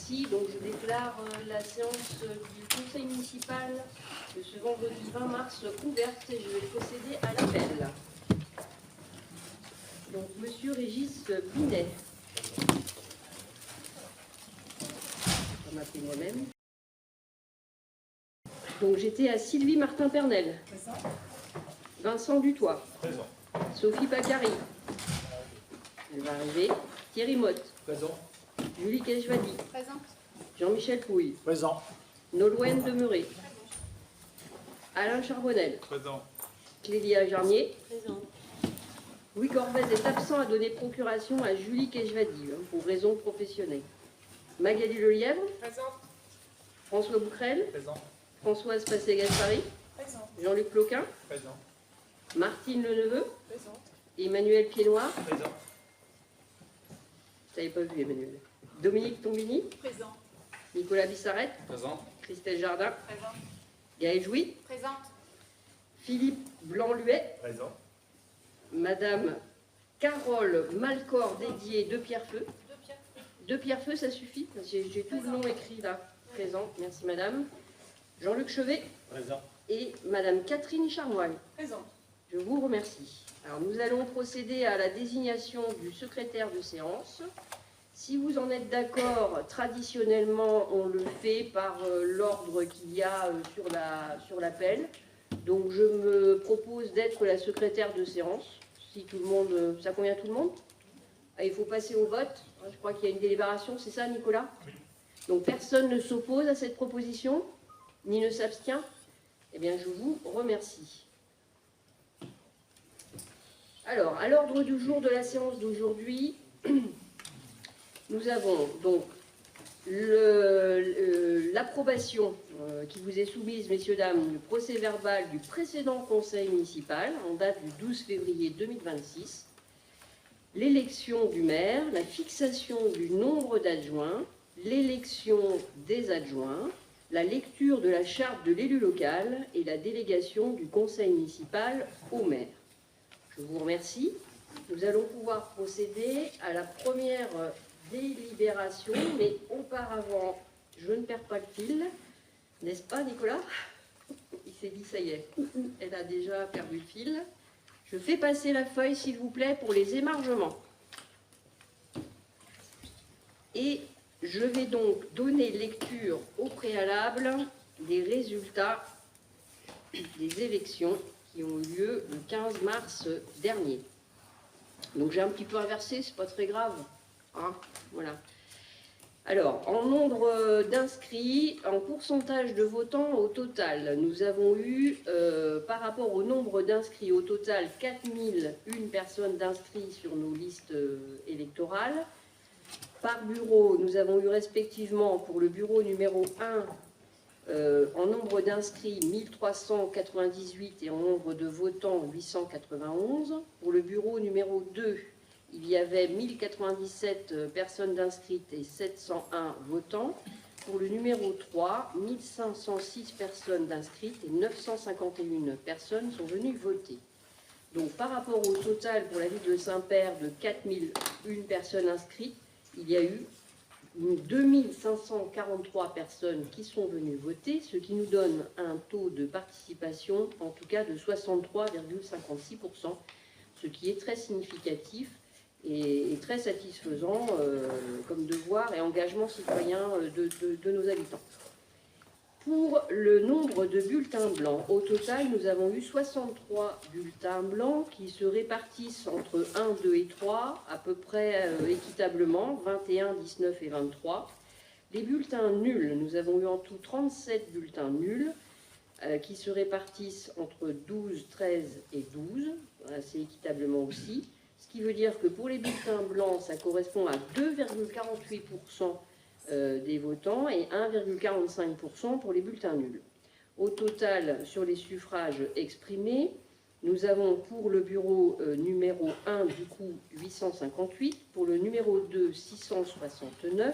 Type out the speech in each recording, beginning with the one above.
Merci. Donc je déclare la séance du conseil municipal de ce vendredi 20 mars ouverte et je vais procéder à l'appel. Donc Monsieur Régis Binet. Je vais m'appeler moi-même. Donc j'étais à Sylvie Martin-Pernel. Présent. Vincent Dutoit. Présent. Sophie Pacari. Elle va arriver. Thierry Motte. Présent. Julie Keshvadi. Présente. Jean-Michel Pouille. Présent. Nolwenn Demeuré. Alain Charbonnel. Présent. Clélia Jarnier. Présente. Louis Corbez est absent à donner procuration à Julie Keshvadi pour raison professionnelle. Magali Lelièvre. Présente. François Bouquerel. Présent. Françoise Passé-Gaspari. Présente. Jean-Luc Ploquin. Présent. Martine Leneveu. Présente. Emmanuel Piednoir. Présent. Je t'avais pas vu, Emmanuel. Dominique Tombini. Présent. Nicolas Bissarette. Présent. Christelle Jardin. Présente. Gaël Jouy. Présente. Philippe Blanc-Luet. Présent. Madame Carole Malcor-Dédier de Pierrefeu. De Pierrefeu, ça suffit. J'ai tout le nom écrit là. Présent. Merci, madame. Jean-Luc Chevet. Présent. Et madame Catherine Charmoil. Présente. Je vous remercie. Alors, nous allons procéder à la désignation du secrétaire de séance. Si vous en êtes d'accord, traditionnellement, on le fait par l'ordre qu'il y a sur l'appel. Donc, je me propose d'être la secrétaire de séance. Si tout le monde, ça convient à tout le monde? Il faut passer au vote. Je crois qu'il y a une délibération, c'est ça, Nicolas? Oui. Donc, personne ne s'oppose à cette proposition, ni ne s'abstient? Eh bien, je vous remercie. Alors, à l'ordre du jour de la séance d'aujourd'hui, nous avons donc l'approbation qui vous est soumise, messieurs, dames, du procès-verbal du précédent conseil municipal en date du 12 février 2026, l'élection du maire, la fixation du nombre d'adjoints, l'élection des adjoints, la lecture de la charte de l'élu local et la délégation du conseil municipal au maire. Je vous remercie. Nous allons pouvoir procéder à la première délibération, mais auparavant, je ne perds pas le fil, n'est-ce pas, Nicolas? Il s'est dit, ça y est, elle a déjà perdu le fil. Je fais passer la feuille, s'il vous plaît, pour les émargements. Et je vais donc donner lecture au préalable des résultats des élections qui ont eu lieu le 15 mars dernier. Donc j'ai un petit peu inversé, c'est pas très grave. Hein, voilà. Alors, en nombre d'inscrits, en pourcentage de votants au total, nous avons eu, par rapport au nombre d'inscrits au total, 4001 personnes d'inscrits sur nos listes électorales. Par bureau, nous avons eu respectivement pour le bureau numéro 1, en nombre d'inscrits 1398 et en nombre de votants 891. Pour le bureau numéro 2, il y avait 1097 personnes inscrites et 701 votants. Pour le numéro 3, 1506 personnes inscrites et 951 personnes sont venues voter. Donc par rapport au total pour la ville de Saint-Père de 4001 personnes inscrites, il y a eu 2543 personnes qui sont venues voter, ce qui nous donne un taux de participation, en tout cas de 63,56%, ce qui est très significatif et très satisfaisant comme devoir et engagement citoyen de nos habitants. Pour le nombre de bulletins blancs, au total, nous avons eu 63 bulletins blancs qui se répartissent entre 1, 2 et 3, à peu près équitablement, 21, 19 et 23. Les bulletins nuls, nous avons eu en tout 37 bulletins nuls qui se répartissent entre 12, 13 et 12, assez équitablement aussi. Ce qui veut dire que pour les bulletins blancs, ça correspond à 2,48% des votants et 1,45% pour les bulletins nuls. Au total, sur les suffrages exprimés, nous avons pour le bureau numéro 1, du coup, 858, pour le numéro 2, 669,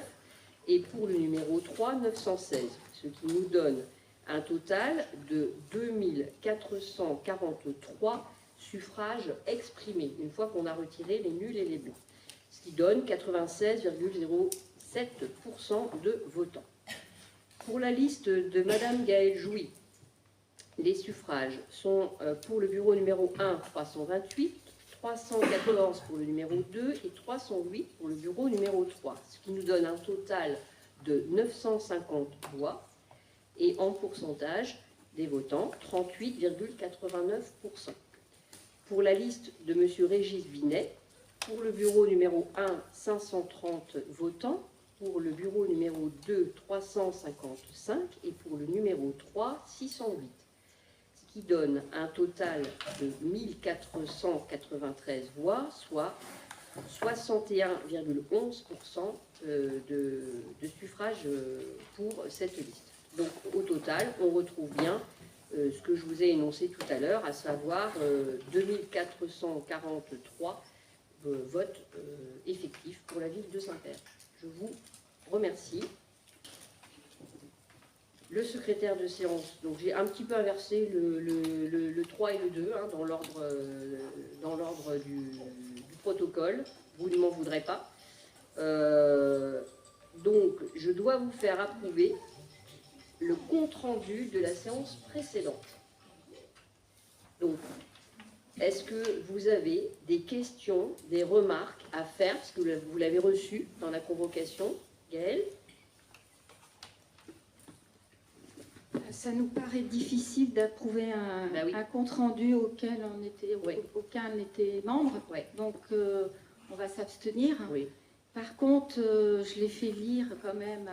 et pour le numéro 3, 916, ce qui nous donne un total de 2443 suffrages exprimés, une fois qu'on a retiré les nuls et les blancs, ce qui donne 96,07%. de votants. Pour la liste de Madame Gaëlle Jouy, les suffrages sont pour le bureau numéro 1, 328, 314 pour le numéro 2 et 308 pour le bureau numéro 3, ce qui nous donne un total de 950 voix et en pourcentage des votants, 38,89%. Pour la liste de M. Régis Binet, pour le bureau numéro 1, 530 votants, pour le bureau numéro 2, 355 et pour le numéro 3, 608. Ce qui donne un total de 1493 voix, soit 61,11% de suffrages pour cette liste. Donc au total, on retrouve bien ce que je vous ai énoncé tout à l'heure, à savoir 2443 votes effectifs pour la ville de Saint-Père. Je vous remercie. Le secrétaire de séance, donc j'ai un petit peu inversé le 3 et le 2 hein, dans l'ordre du protocole, vous ne m'en voudrez pas. Donc je dois vous faire approuver le compte-rendu de la séance précédente. Donc, est-ce que vous avez des questions, des remarques à faire, parce que vous l'avez reçu dans la convocation, Gaëlle? Ça nous paraît difficile d'approuver un compte-rendu auquel on était, aucun n'était membre, donc on va s'abstenir. Oui. Par contre, je l'ai fait lire quand même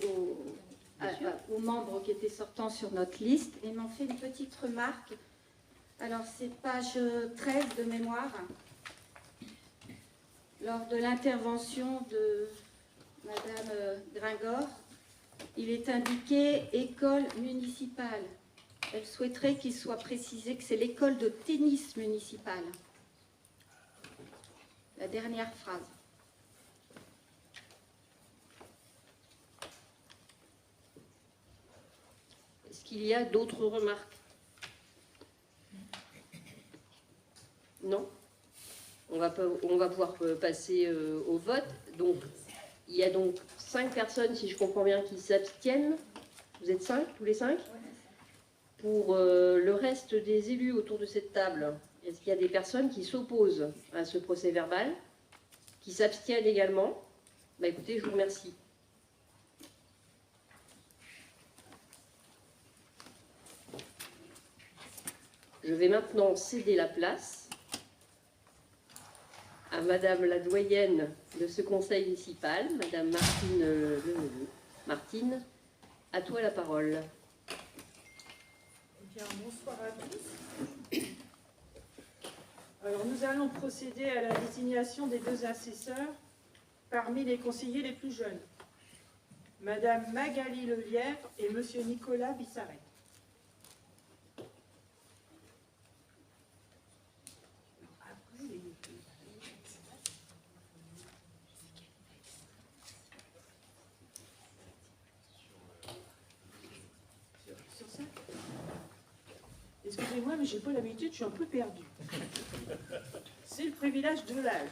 aux membres qui étaient sortants sur notre liste et m'ont fait une petite remarque. Alors c'est page 13 de mémoire. Lors de l'intervention de Madame Gringor, il est indiqué école municipale. Elle souhaiterait qu'il soit précisé que c'est l'école de tennis municipale. La dernière phrase. Est-ce qu'il y a d'autres remarques? Non? On va pouvoir passer au vote. Donc, il y a donc 5 personnes, si je comprends bien, qui s'abstiennent. Vous êtes 5, tous les 5? Pour le reste des élus autour de cette table, est-ce qu'il y a des personnes qui s'opposent à ce procès verbal, qui s'abstiennent également? Bah, écoutez, je vous remercie. Je vais maintenant céder la place à Madame la doyenne de ce conseil municipal, Madame Martine Leneveu. Martine, à toi la parole. Bien, bonsoir à tous. Alors, nous allons procéder à la désignation des 2 assesseurs parmi les conseillers les plus jeunes. Madame Magali Lelièvre et Monsieur Nicolas Bissaret. Excusez-moi, mais j'ai pas l'habitude, je suis un peu perdue. C'est le privilège de l'âge.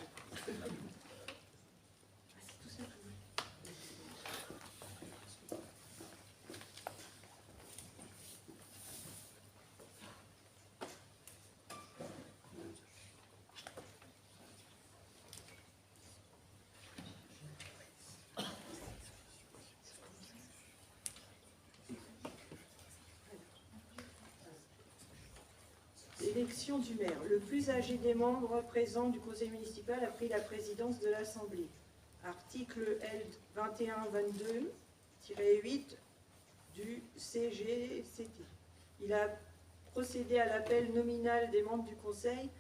Élection du maire. Le plus âgé des membres présents du conseil municipal a pris la présidence de l'Assemblée. Article L 2122-8 du CGCT. Il a procédé à l'appel nominal des membres du conseil,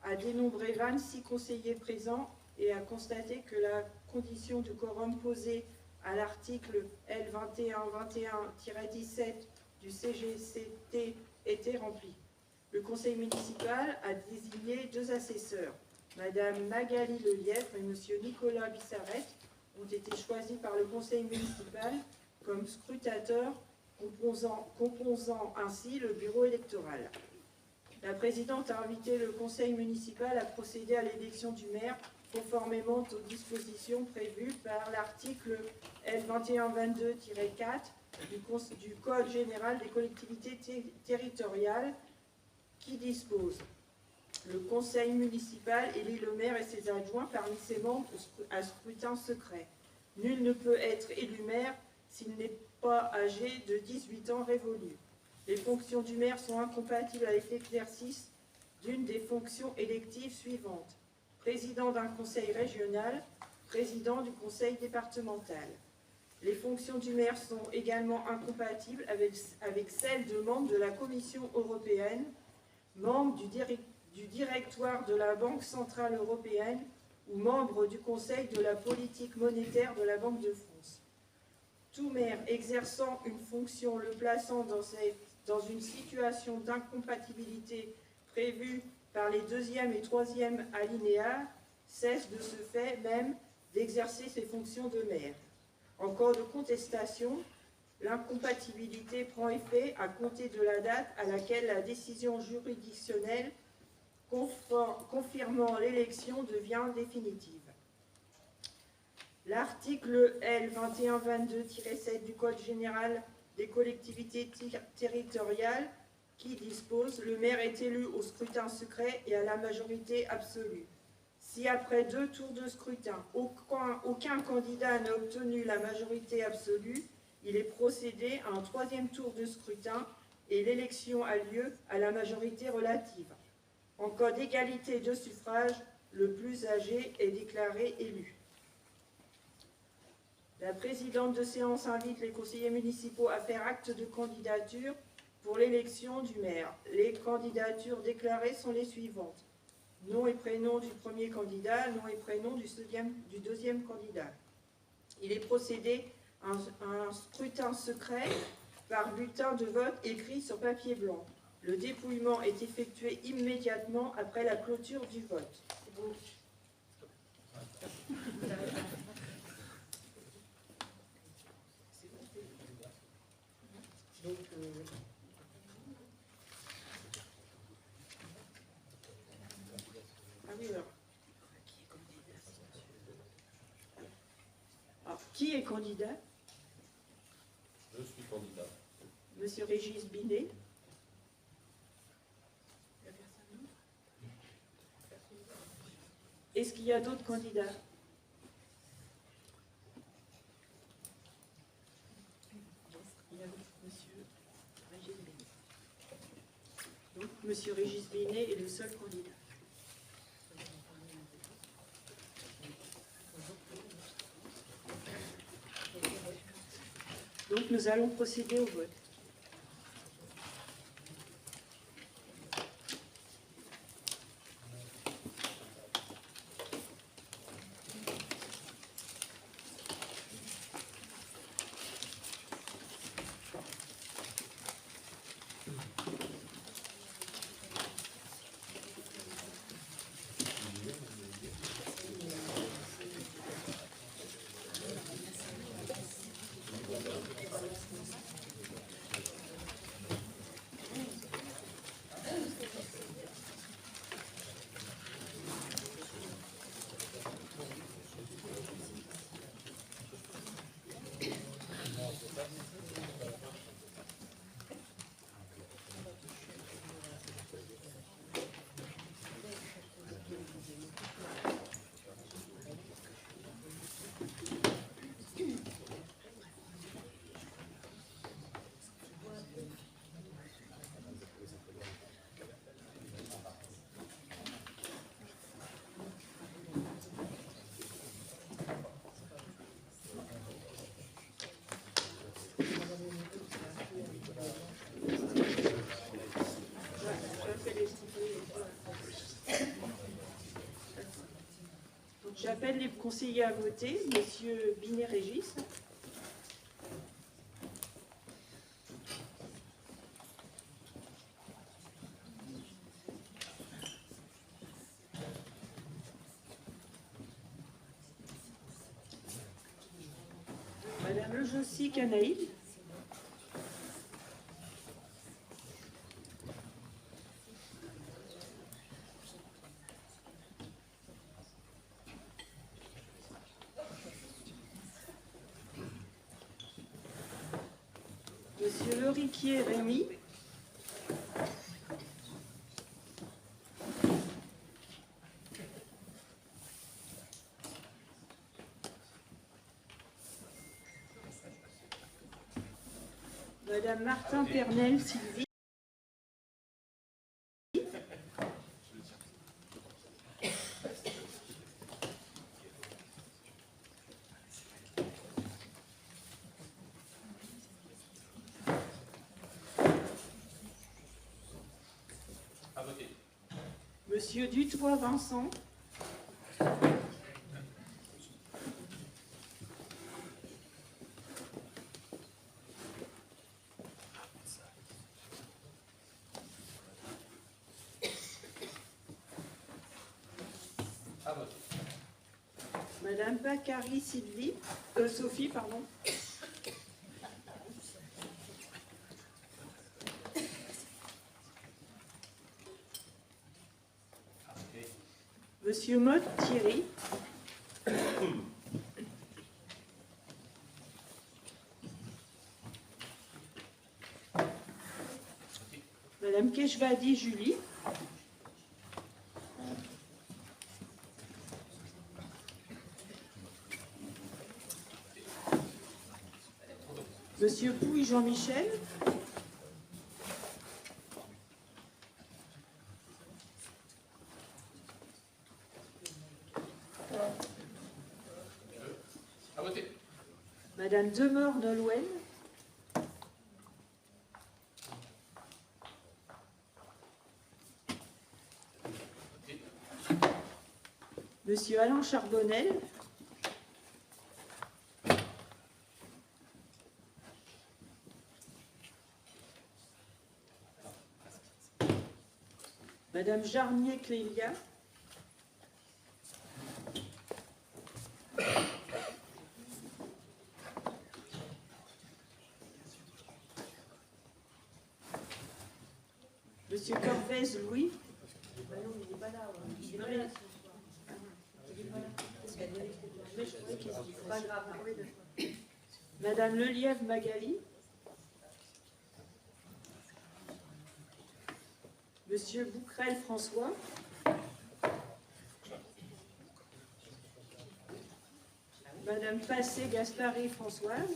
a dénombré 26 conseillers présents et a constaté que la condition du quorum posée à l'article L 2121-17 du CGCT était remplie. Le conseil municipal a désigné 2 assesseurs. Madame Magali Lelièvre et Monsieur Nicolas Bissaret ont été choisis par le conseil municipal comme scrutateurs, composant ainsi le bureau électoral. La présidente a invité le conseil municipal à procéder à l'élection du maire conformément aux dispositions prévues par l'article L2122-4 du Code général des collectivités territoriales qui dispose: le conseil municipal élit le maire et ses adjoints parmi ses membres à scrutin secret. Nul ne peut être élu maire s'il n'est pas âgé de 18 ans révolus. Les fonctions du maire sont incompatibles avec l'exercice d'une des fonctions électives suivantes: président d'un conseil régional, président du conseil départemental. Les fonctions du maire sont également incompatibles avec celles de membre de la Commission européenne, membre du directoire de la Banque centrale européenne ou membre du Conseil de la politique monétaire de la Banque de France. Tout maire exerçant une fonction le plaçant dans une situation d'incompatibilité prévue par les 2e et 3e alinéas cesse de ce fait même d'exercer ses fonctions de maire. En cas de contestation, l'incompatibilité prend effet à compter de la date à laquelle la décision juridictionnelle confirmant l'élection devient définitive. L'article L2122-7 du Code général des collectivités territoriales qui dispose: le maire est élu au scrutin secret et à la majorité absolue. Si après 2 tours de scrutin, aucun candidat n'a obtenu la majorité absolue, il est procédé à un 3e tour de scrutin et l'élection a lieu à la majorité relative. En cas d'égalité de suffrage, le plus âgé est déclaré élu. La présidente de séance invite les conseillers municipaux à faire acte de candidature pour l'élection du maire. Les candidatures déclarées sont les suivantes: nom et prénom du premier candidat, nom et prénom du deuxième candidat. Il est procédé à un scrutin secret par bulletin de vote écrit sur papier blanc. Le dépouillement est effectué immédiatement après la clôture du vote. Donc, ah oui, alors, qui est candidat? Je suis candidat. Monsieur Régis Binet. Est-ce qu'il y a d'autres candidats? Donc, Monsieur Régis Binet est le seul candidat. Donc, nous allons procéder au vote. J'appelle les conseillers à voter. Monsieur Binet-Régis. Madame Lejossi Canaïd. Monsieur Leriquier Rémy. Madame Martin Pernel Sylvie. À voter. Monsieur Dutoit Vincent. À voter. Madame Bacary Sylvie, Sophie, pardon. À voter. Monsieur Motte Thierry. Madame Keshvadi Julie. Monsieur Pouille Jean-Michel. À voter. Madame Demeur Nolwenn. Monsieur Alain Charbonnel. Madame Jarnier Clélia. Monsieur Corvez Louis. Madame Lelièvre Magali. Monsieur Bouquerel François. Madame Passé Gaspari Françoise.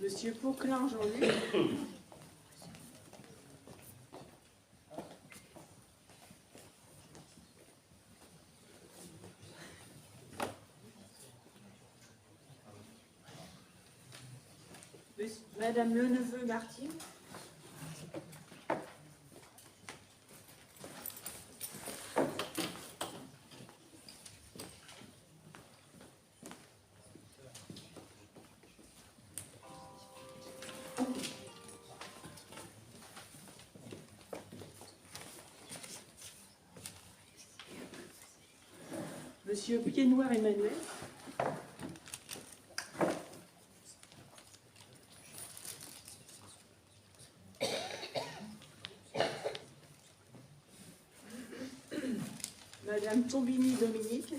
Monsieur Pauquelin Jean-Luc. Madame Leneveu Martine. Monsieur Pied-Noir Emmanuel. Madame Tombini Dominique.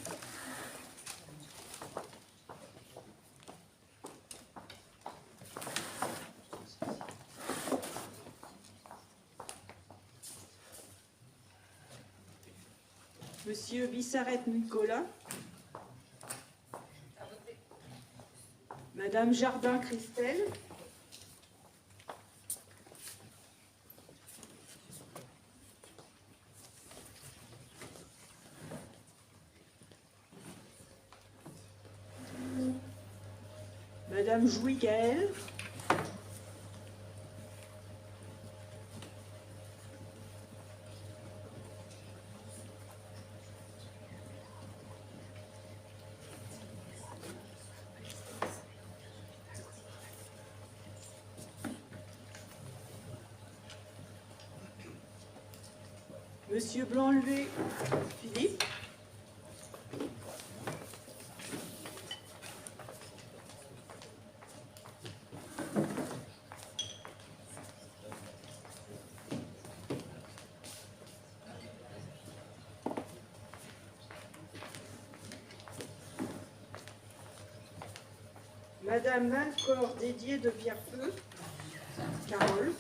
Monsieur Bissaret Nicolas. Madame Jardin Christelle. Madame Jouy Gaëlle. Monsieur Blanc-Levé Philippe. Madame Malcor Dédier de Pierrefeu, Carole.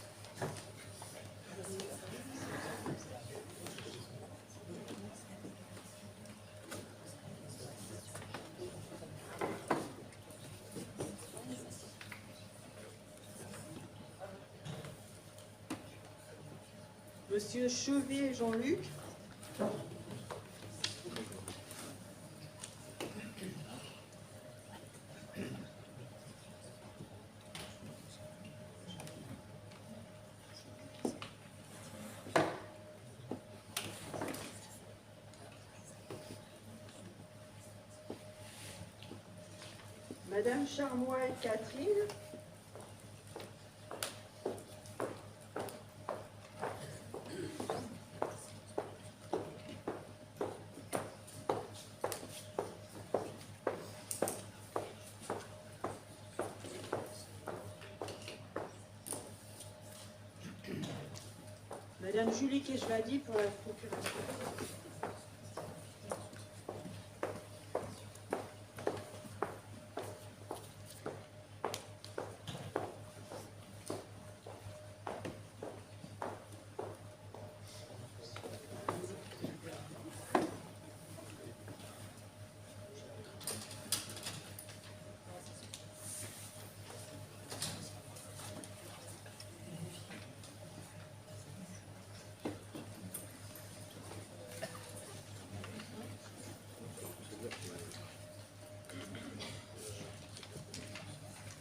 Monsieur Chevet Jean-Luc. Madame Charmois Catherine. Madame Julie Keshvadi pour la procuration.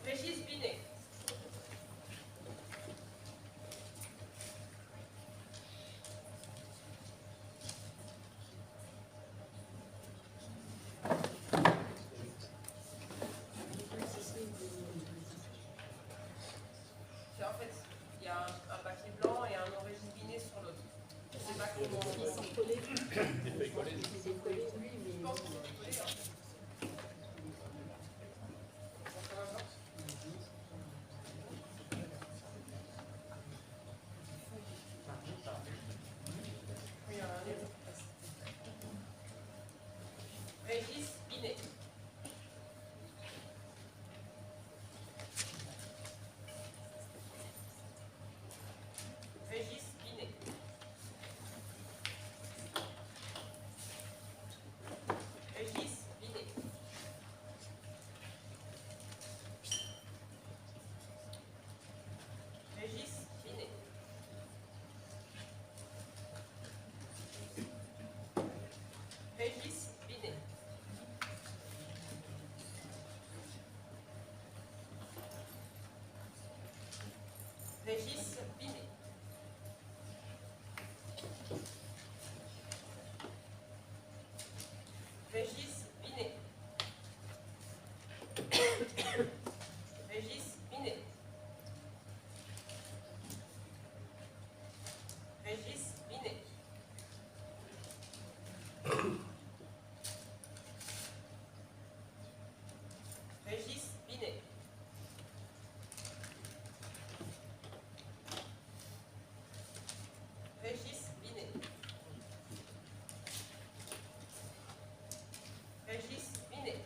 Régis Binet. En fait, il y a un papier blanc et un nom Régis Binet sur l'autre. Je ne sais pas comment. Ils sont collés. Des feuilles collées. C'est collé, oui, Je mais pense que c'est collé. Hein. Oui, Régis Binet. Régis Binet. Régis Binet. Régis Binet. Régis Binet. Régis Binet. Régis Binet. Régis Binet. Régis Binet. Régis Binet. Régis Binet. Régis Binet.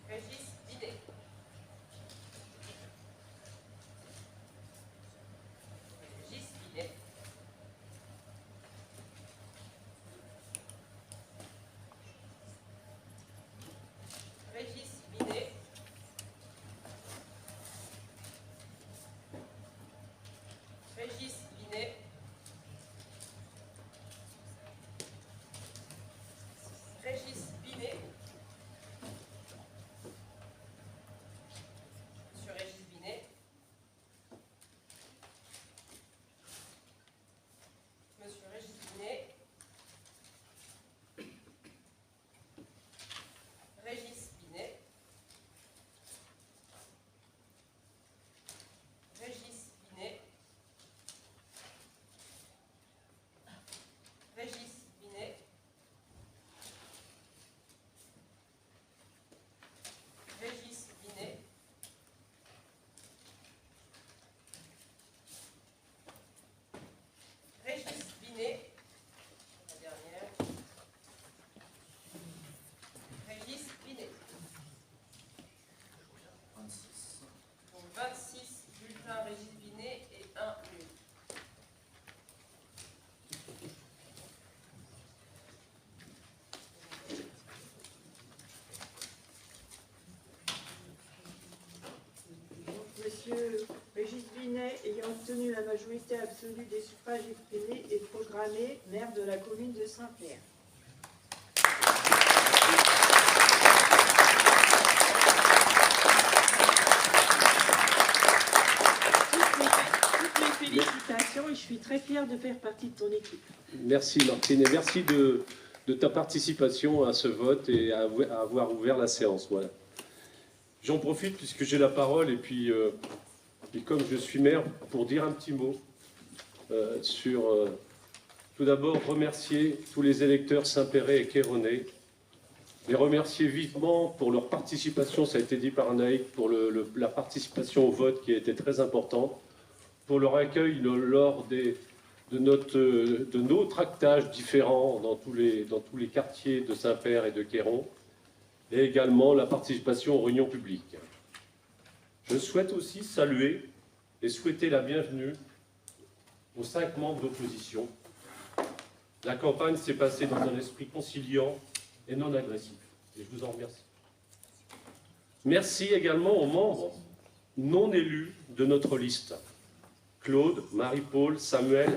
Régis Binet. Régis Binet. Régis Binet. Régis Binet. Régis Binet. Monsieur Régis Binet, ayant obtenu la majorité absolue des suffrages exprimés, est proclamé maire de la commune de Saint-Pierre. Toutes mes félicitations et je suis très fière de faire partie de ton équipe. Merci Martine et merci de ta participation à ce vote et à avoir ouvert la séance. Voilà. J'en profite puisque j'ai la parole et puis comme je suis maire pour dire un petit mot sur tout d'abord remercier tous les électeurs Saint-Péray et Queyronais, les remercier vivement pour leur participation, ça a été dit par Naïk, pour la participation au vote qui a été très importante, pour leur accueil lors de nos tractages différents dans tous les quartiers de Saint-Père et de Queyron, et également la participation aux réunions publiques. Je souhaite aussi saluer et souhaiter la bienvenue aux 5 membres d'opposition. La campagne s'est passée dans un esprit conciliant et non agressif, et je vous en remercie. Merci également aux membres non élus de notre liste. Claude, Marie-Paul, Samuel,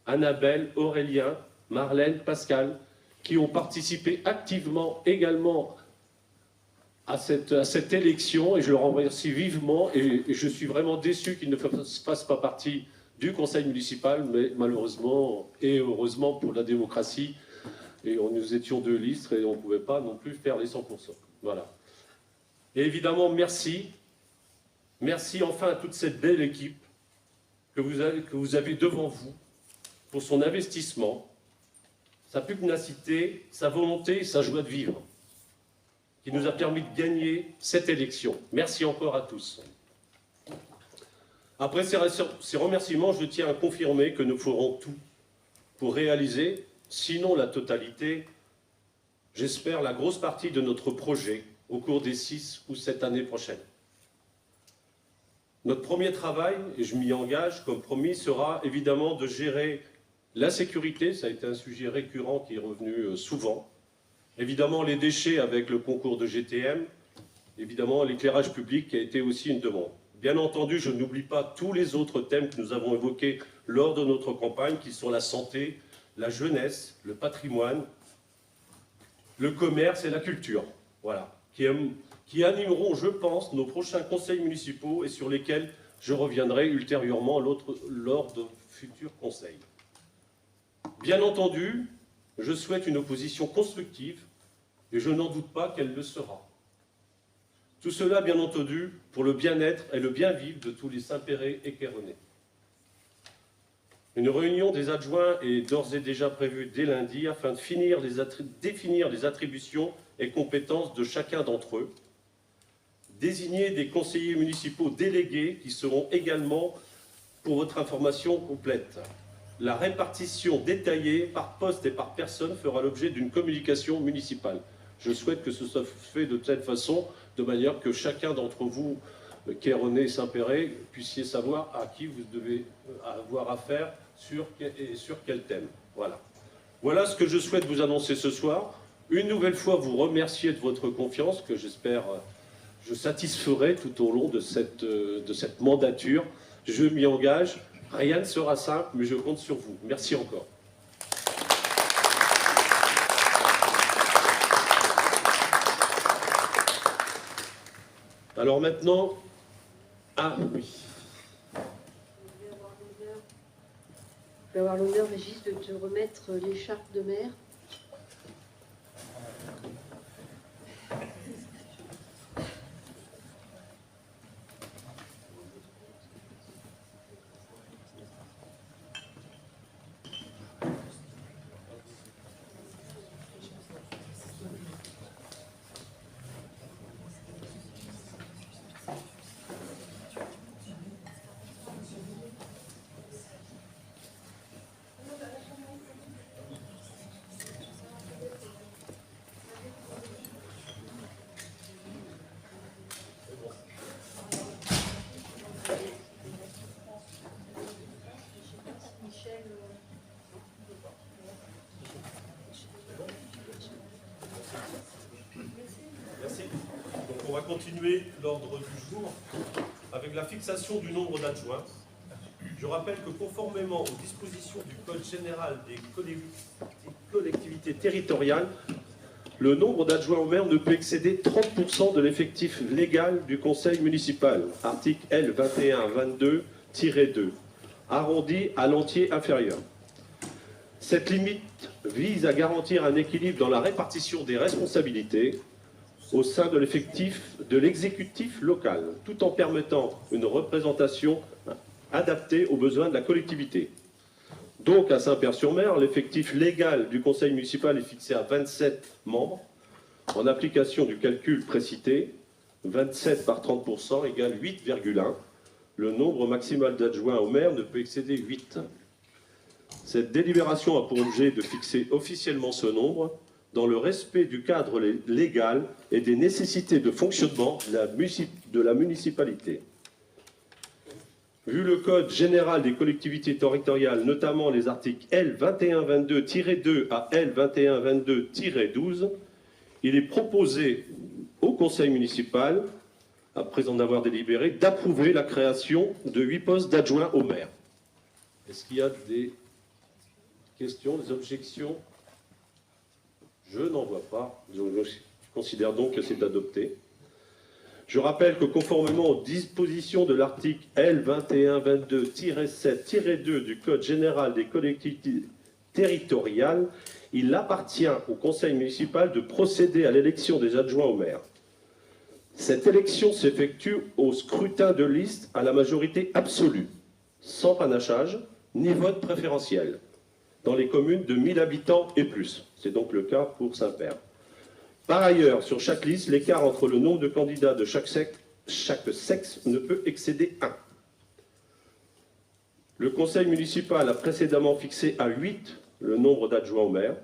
Annabelle, Aurélien, Marlène, Pascal, qui ont participé activement également à cette élection, et je leur en remercie vivement, et je suis vraiment déçu qu'ils ne fassent pas partie du conseil municipal, mais malheureusement et heureusement pour la démocratie, et nous étions 2 listes et on ne pouvait pas non plus faire les 100%. Voilà. Et évidemment, merci enfin à toute cette belle équipe que vous avez devant vous, pour son investissement, sa pugnacité, sa volonté et sa joie de vivre, qui nous a permis de gagner cette élection. Merci encore à tous. Après ces remerciements, je tiens à confirmer que nous ferons tout pour réaliser, sinon la totalité, j'espère la grosse partie de notre projet au cours des 6 ou 7 années prochaines. Notre premier travail, et je m'y engage comme promis, sera évidemment de gérer la sécurité, ça a été un sujet récurrent qui est revenu souvent. Évidemment les déchets avec le concours de GTM, évidemment l'éclairage public qui a été aussi une demande. Bien entendu, je n'oublie pas tous les autres thèmes que nous avons évoqués lors de notre campagne, qui sont la santé, la jeunesse, le patrimoine, le commerce et la culture. Voilà, qui animeront, je pense, nos prochains conseils municipaux et sur lesquels je reviendrai ultérieurement lors de futurs conseils. Bien entendu, je souhaite une opposition constructive et je n'en doute pas qu'elle le sera. Tout cela, bien entendu, pour le bien-être et le bien-vivre de tous les Saint-Péray et Queyronais. Une réunion des adjoints est d'ores et déjà prévue dès lundi afin de définir les attributions et compétences de chacun d'entre eux, désigner des conseillers municipaux délégués qui seront également, pour votre information complète. La répartition détaillée par poste et par personne fera l'objet d'une communication municipale. Je souhaite que ce soit fait de telle façon, de manière que chacun d'entre vous, Queyronais et Saint-Péray, puissiez savoir à qui vous devez avoir affaire sur quel thème. Voilà. Voilà ce que je souhaite vous annoncer ce soir. Une nouvelle fois, vous remercier de votre confiance, que j'espère je satisferai tout au long de cette mandature. Je m'y engage. Rien ne sera simple, mais je compte sur vous. Merci encore. Alors maintenant, oui. Je vais avoir l'honneur, Régis, de te remettre l'écharpe de maire. on va continuer l'ordre du jour avec la fixation du nombre d'adjoints. Je rappelle que conformément aux dispositions du Code général des collectivités territoriales, le nombre d'adjoints au maire ne peut excéder 30% de l'effectif légal du conseil municipal, article L 2122-2, arrondi à l'entier inférieur. Cette limite vise à garantir un équilibre dans la répartition des responsabilités au sein de l'effectif de l'exécutif local, tout en permettant une représentation adaptée aux besoins de la collectivité. Donc, à Saint-Père-sur-Mer, l'effectif légal du conseil municipal est fixé à 27 membres. En application du calcul précité, 27 par 30% égale 8,1. Le nombre maximal d'adjoints au maire ne peut excéder 8. Cette délibération a pour objet de fixer officiellement ce nombre dans le respect du cadre légal et des nécessités de fonctionnement de la municipalité. Vu le Code général des collectivités territoriales, notamment les articles L 2122-2 à L 2122-12, il est proposé au conseil municipal, après en avoir délibéré, d'approuver la création de 8 postes d'adjoints au maire. Est-ce qu'il y a des questions, des objections? Je n'en vois pas. Je considère donc que c'est adopté. Je rappelle que conformément aux dispositions de l'article L 2122-7-2 du Code général des collectivités territoriales, il appartient au conseil municipal de procéder à l'élection des adjoints au maire. Cette élection s'effectue au scrutin de liste à la majorité absolue, sans panachage ni vote préférentiel, dans les communes de 1000 habitants et plus. C'est donc le cas pour Saint-Père. Par ailleurs, sur chaque liste, l'écart entre le nombre de candidats de chaque sexe ne peut excéder 1. Le conseil municipal a précédemment fixé à 8 le nombre d'adjoints au maire.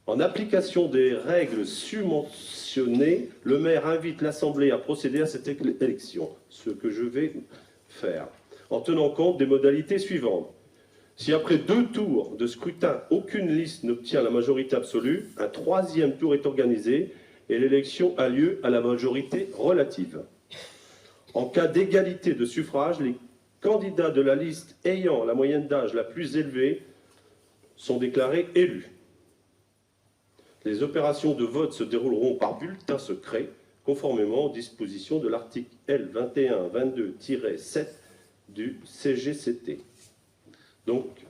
En application des règles submentionnées, le maire invite l'Assemblée à procéder à cette élection, ce que je vais faire, en tenant compte des modalités suivantes. Si après 2 tours de scrutin, aucune liste n'obtient la majorité absolue, un 3e tour est organisé et l'élection a lieu à la majorité relative. En cas d'égalité de suffrage, les candidats de la liste ayant la moyenne d'âge la plus élevée sont déclarés élus. Les opérations de vote se dérouleront par bulletin secret, conformément aux dispositions de l'article L 2122-7 du CGCT. Donc,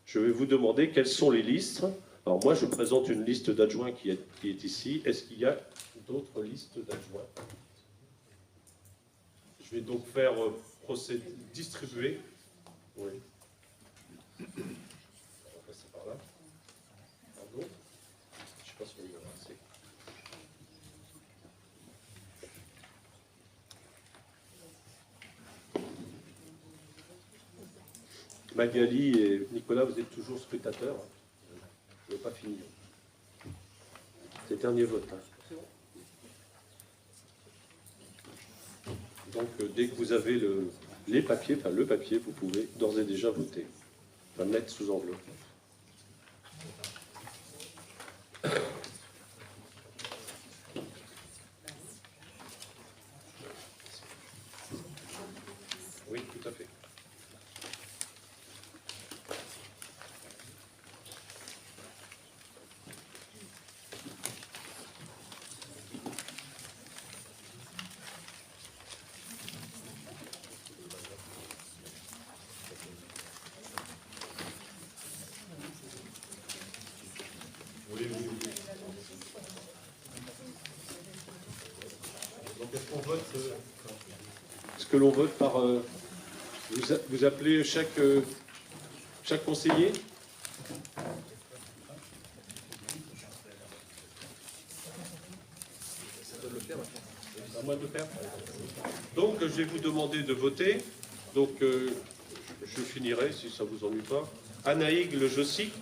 je vais vous demander quelles sont les listes. Alors moi, je présente une liste d'adjoints qui est ici. Est-ce qu'il y a d'autres listes d'adjoints? Je vais donc faire distribuer. Oui. On va passer par là. Pardon. Je ne sais pas si on y aura accès. Magali et Nicolas, vous êtes toujours scrutateurs. Vous n'avez pas fini. C'est le dernier vote. Hein. Donc, dès que vous avez les papiers, enfin le papier, vous pouvez d'ores et déjà voter. On va le mettre sous enveloppe. Oui, tout à fait. Donc est-ce qu'on vote Est-ce que l'on vote par... vous appelez chaque conseiller? À moi de le faire. Donc je vais vous demander de voter. Donc je finirai si ça ne vous ennuie pas. Anaïg Le Jossic.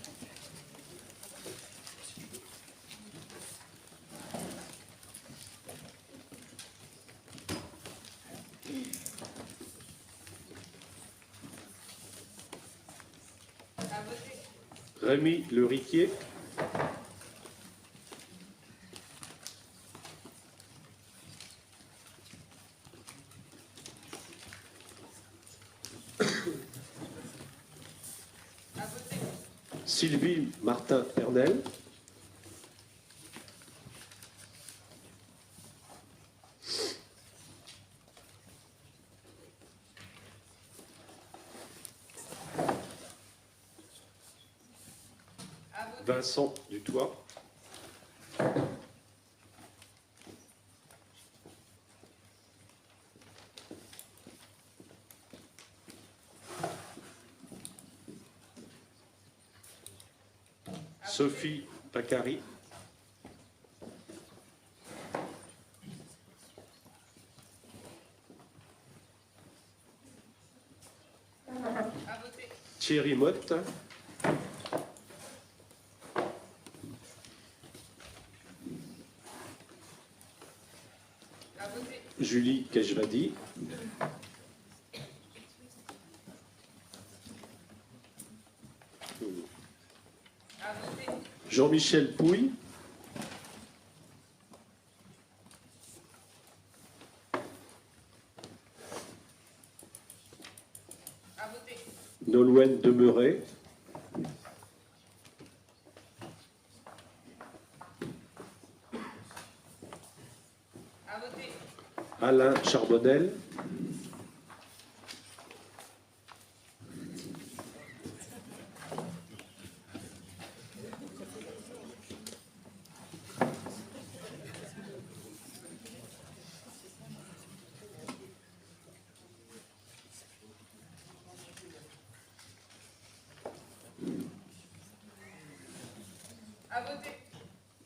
Rémi Le Riquier. Sylvie Martin-Hernel. Vincent Dutoit. Sophie Pacari. Thierry Motte. Julie Kejvadi. Jean-Michel Pouille. Nolwenn Demeuré. Alain Charbonnel.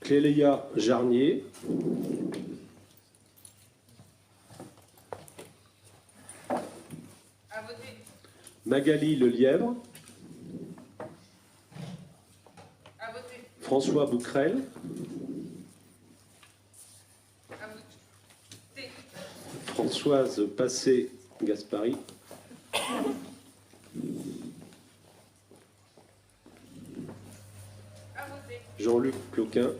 Clélia Jarnier. Magali Lelièvre. François Bouquerel. Françoise Passé-Gaspari. Jean-Luc Cloquin.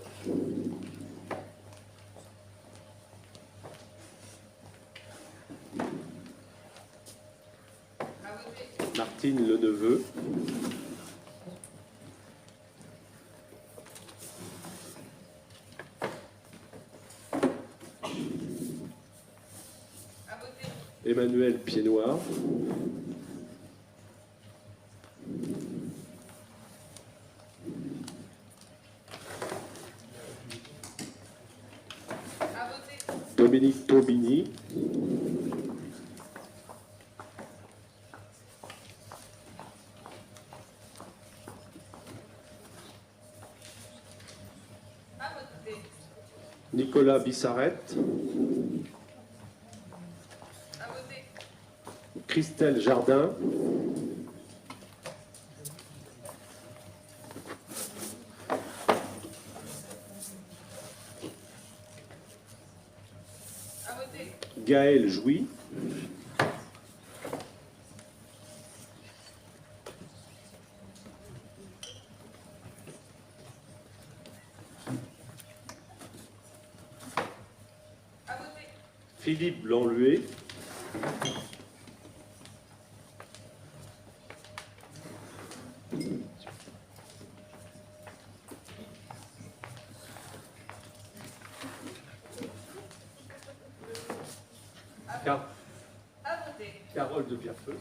Martine Leneveu. Emmanuel Pied-Noir. Dominique Taubigny. Nicolas Bissarette. Christelle Jardin. Gaël Jouy. Philippe Blanluet. Carole de Pierrefeu.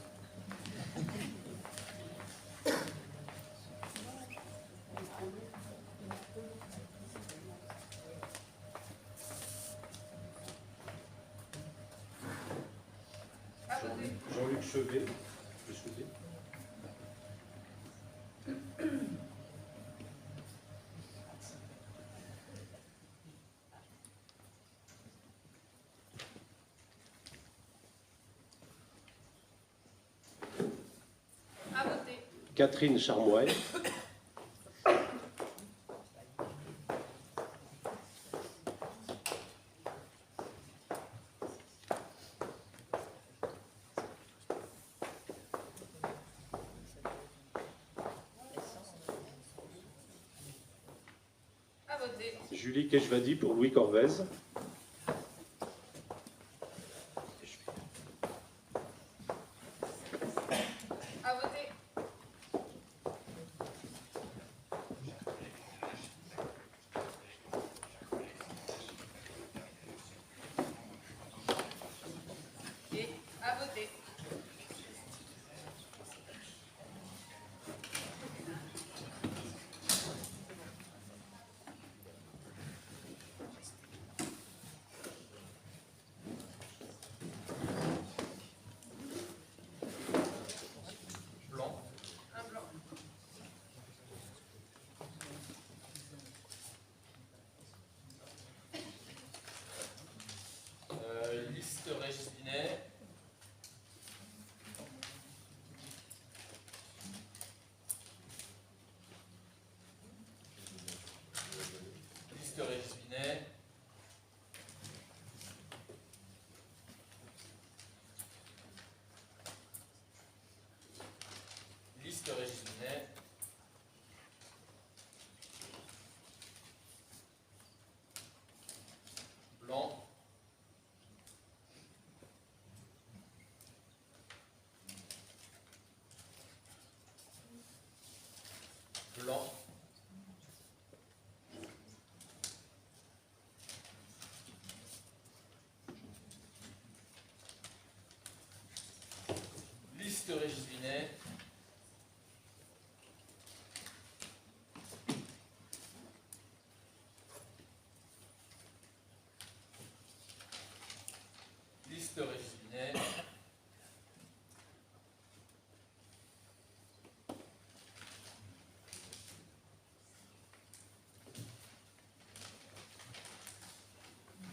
Jean-Luc Chevet. Catherine Charmoy. Julie Kejvadi pour Louis Corvez. À voter. Blanc. Un blanc. Liste Régis Binet. Liste Régis Binet. Liste Régis Binet. Blanc. Blanc. Liste Régis Binet. Liste Régis Binet.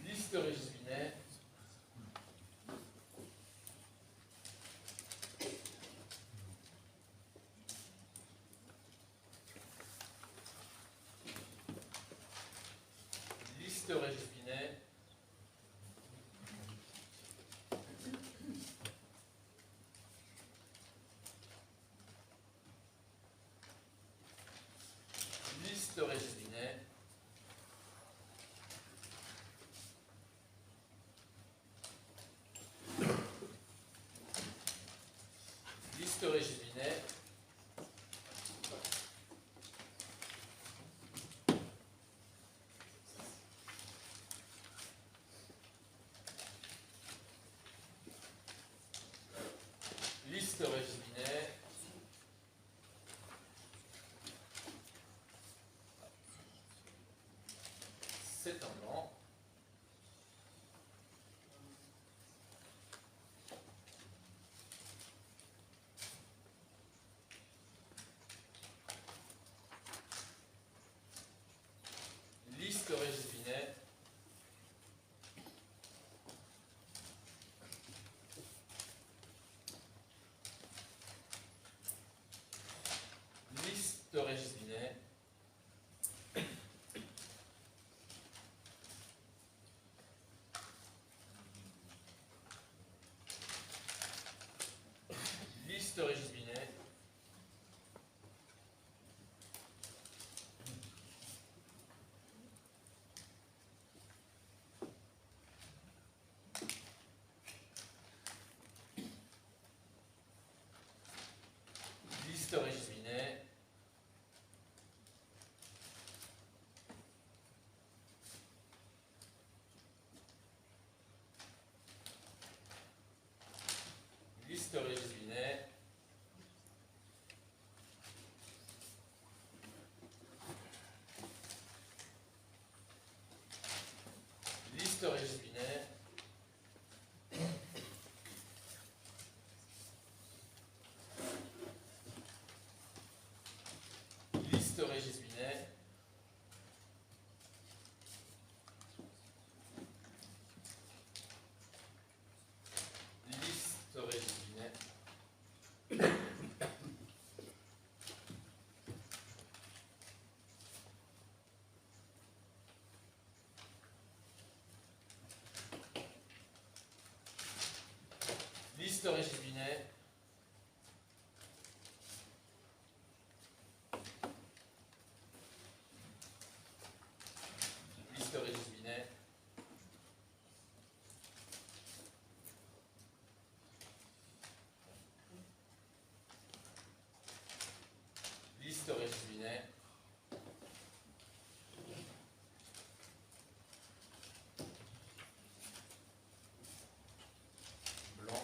Liste Régis Binet. Liste Régis Binet. Liste Régis Binet. Liste Régis Binet. Liste Régis Binet. C'est un blanc. Liste Régis Binet. Liste Régis Binet. Liste Régis Binet. Liste Régis Binet. Liste Régis Binet. Liste Régis Binet. Liste Régis Binet. Liste Régis Binet. Liste Régis Binet. Liste Régis Binet. Liste Régis Binet. Blanc.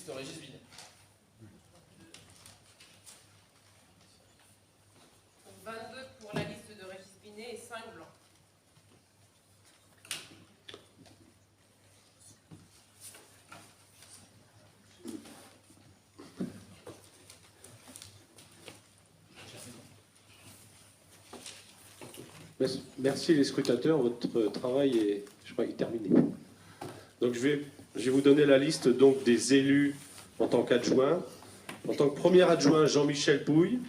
Liste Régis Binet. Donc 22 pour la liste de Régis Binet et 5 blancs. Merci les scrutateurs, votre travail est, je crois, est terminé. Donc je vais vous donner la liste donc, des élus en tant qu'adjoint. En tant que premier adjoint, Jean-Michel Pouille.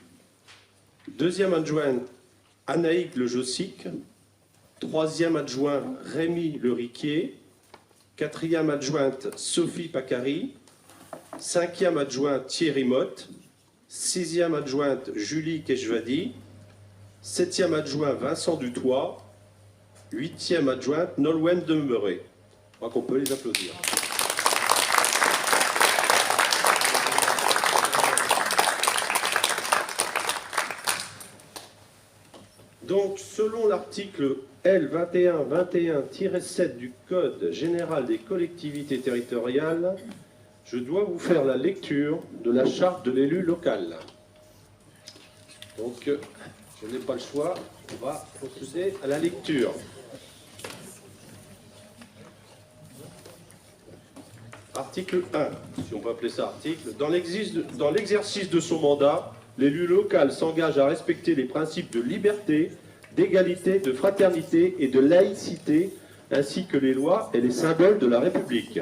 Deuxième adjoint, Anaïk Le Jossic. Troisième adjoint, Rémi Le Riquier. Quatrième adjointe, Sophie Pacari. Cinquième adjoint, Thierry Motte. Sixième adjointe, Julie Keshvadi. Septième adjoint, Vincent Dutoit. Huitième adjointe, Nolwenn Demeuré. Je crois qu'on peut les applaudir. Donc, selon l'article L2121-7 du Code général des collectivités territoriales, je dois vous faire la lecture de la charte de l'élu local. Donc, je n'ai pas le choix, on va procéder à la lecture. Article 1, si on peut appeler ça article. Dans l'exercice de son mandat, l'élu local s'engage à respecter les principes de liberté, d'égalité, de fraternité et de laïcité, ainsi que les lois et les symboles de la République.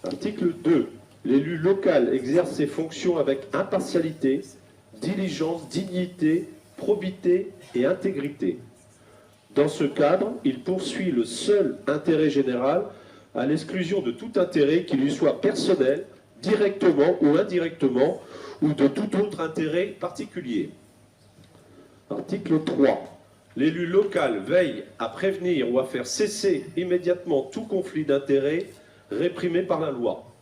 Article 2. L'élu local exerce ses fonctions avec impartialité, diligence, dignité, probité et intégrité. Dans ce cadre, il poursuit le seul intérêt général à l'exclusion de tout intérêt qui lui soit personnel, directement ou indirectement, ou de tout autre intérêt particulier. Article 3. L'élu local veille à prévenir ou à faire cesser immédiatement tout conflit d'intérêts réprimé par la loi.